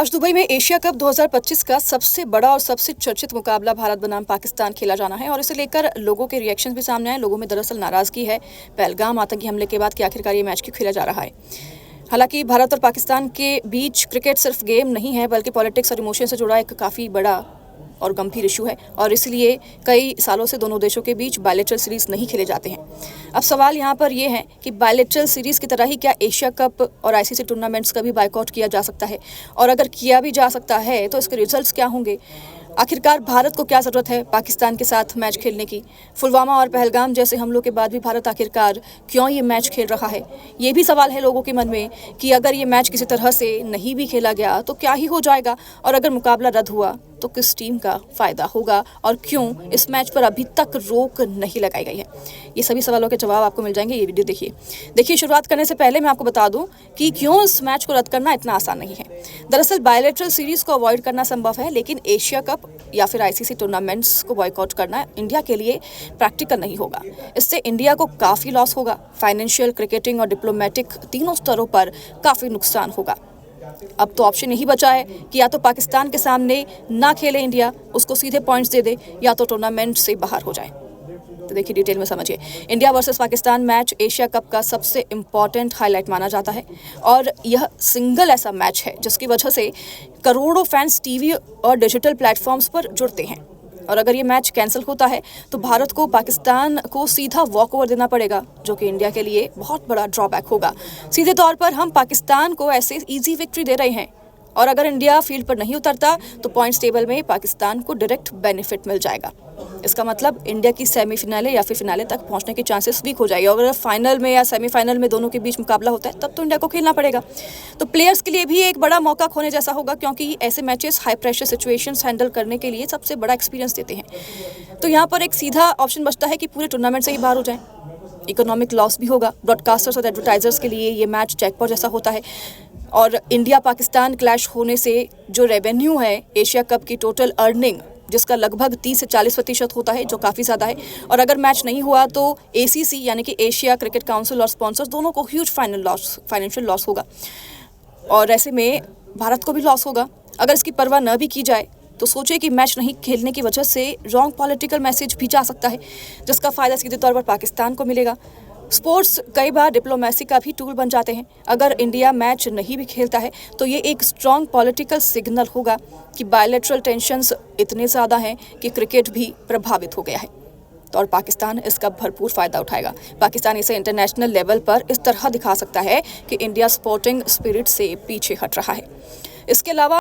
आज दुबई में Asia cup 2025 का सबसे बड़ा और सबसे चर्चित मुकाबला भारत बनाम पाकिस्तान खेला जाना है और इसे लेकर लोगों के रिएक्शंस भी सामने आए। लोगों में दरअसल नाराजगी है पहलगाम आतंकी हमले के बाद कि आखिरकार ये मैच क्यों खेला जा रहा है। हालांकि भारत और पाकिस्तान के बीच क्रिकेट सिर्फ गेम नहीं है बल्कि पॉलिटिक्स और इमोशन से जुड़ा एक काफ़ी बड़ा और गंभीर इशू है और इसलिए कई सालों से दोनों देशों के बीच बायलैटरल सीरीज नहीं खेले जाते हैं। अब सवाल यहाँ पर यह है कि बायलैटरल सीरीज की तरह ही क्या एशिया कप और आईसीसी टूर्नामेंट्स का भी बायकॉट किया जा सकता है, और अगर किया भी जा सकता है तो इसके रिजल्ट्स क्या होंगे। आखिरकार भारत को क्या ज़रूरत है पाकिस्तान के साथ मैच खेलने की। पुलवामा और पहलगाम जैसे हमलों के बाद भी भारत आखिरकार क्यों ये मैच खेल रहा है, ये भी सवाल है लोगों के मन में कि अगर ये मैच किसी तरह से नहीं भी खेला गया तो क्या ही हो जाएगा, और अगर मुकाबला रद्द हुआ तो किस टीम का फ़ायदा होगा और क्यों इस मैच पर अभी तक रोक नहीं लगाई गई है। ये सभी सवालों के जवाब आपको मिल जाएंगे। ये वीडियो देखिए। शुरुआत करने से पहले मैं आपको बता दूं कि क्यों इस मैच को रद्द करना इतना आसान नहीं है। दरअसल बायलैटरल सीरीज़ को अवॉइड करना संभव है, लेकिन एशिया कप या फिर आईसीसी टूर्नामेंट्स को बॉयकॉट करना इंडिया के लिए प्रैक्टिकल नहीं होगा। इससे इंडिया को काफ़ी लॉस होगा। फाइनेंशियल, क्रिकेटिंग और डिप्लोमेटिक तीनों स्तरों पर काफ़ी नुकसान होगा। अब तो ऑप्शन यही बचा है कि या तो पाकिस्तान के सामने ना खेले इंडिया, उसको सीधे पॉइंट्स दे दे, या तो टूर्नामेंट से बाहर हो जाए। तो देखिए डिटेल में समझिए। India versus Pakistan match Asia cup का सबसे इम्पॉर्टेंट हाईलाइट माना जाता है और यह सिंगल ऐसा मैच है जिसकी वजह से करोड़ों फैंस टीवी और डिजिटल प्लेटफॉर्म्स पर जुड़ते हैं। और अगर ये मैच कैंसिल होता है तो भारत को पाकिस्तान को सीधा वॉक ओवर देना पड़ेगा, जो कि इंडिया के लिए बहुत बड़ा ड्रॉबैक होगा। सीधे तौर पर हम पाकिस्तान को ऐसे इजी विक्ट्री दे रहे हैं, और अगर इंडिया फील्ड पर नहीं उतरता तो पॉइंट्स टेबल में पाकिस्तान को डायरेक्ट बेनिफिट मिल जाएगा। इसका मतलब इंडिया की सेमीफिनाले या फिर फिनाले तक पहुंचने के चांसेस वीक हो जाएंगे। और अगर फाइनल में या सेमीफाइनल में दोनों के बीच मुकाबला होता है तब तो इंडिया को खेलना पड़ेगा। तो प्लेयर्स के लिए भी एक बड़ा मौका खोने जैसा होगा, क्योंकि ऐसे matches high pressure situations handle करने के लिए सबसे बड़ा एक्सपीरियंस देते हैं। तो यहाँ पर एक सीधा ऑप्शन बचता है कि पूरे टूर्नामेंट से ही बाहर हो जाएं। इकोनॉमिक लॉस भी होगा। ब्रॉडकास्टर्स और एडवर्टाइजर्स के लिए ये मैच जैकपॉट जैसा होता है, और इंडिया पाकिस्तान क्लैश होने से जो रेवेन्यू है एशिया कप की टोटल अर्निंग, जिसका लगभग 30 से 40% होता है, जो काफ़ी ज़्यादा है। और अगर मैच नहीं हुआ तो एसीसी यानी कि एशिया क्रिकेट काउंसिल और स्पॉन्सर्स दोनों को ह्यूज फाइनेंशियल लॉस होगा, और ऐसे में भारत को भी लॉस होगा। अगर इसकी परवाह न भी की जाए तो सोचिए कि मैच नहीं खेलने की वजह से रॉन्ग पॉलिटिकल मैसेज भी जा सकता है, जिसका फ़ायदा सीधे तौर पर पाकिस्तान को मिलेगा। स्पोर्ट्स कई बार डिप्लोमेसी का भी टूल बन जाते हैं। अगर इंडिया मैच नहीं भी खेलता है तो ये एक स्ट्रॉन्ग पॉलिटिकल सिग्नल होगा कि बायलैटरल टेंशन्स इतने ज़्यादा हैं कि क्रिकेट भी प्रभावित हो गया है, तो और पाकिस्तान इसका भरपूर फ़ायदा उठाएगा। पाकिस्तान इसे इंटरनेशनल लेवल पर इस तरह दिखा सकता है कि इंडिया स्पोर्टिंग स्पिरिट से पीछे हट रहा है। इसके अलावा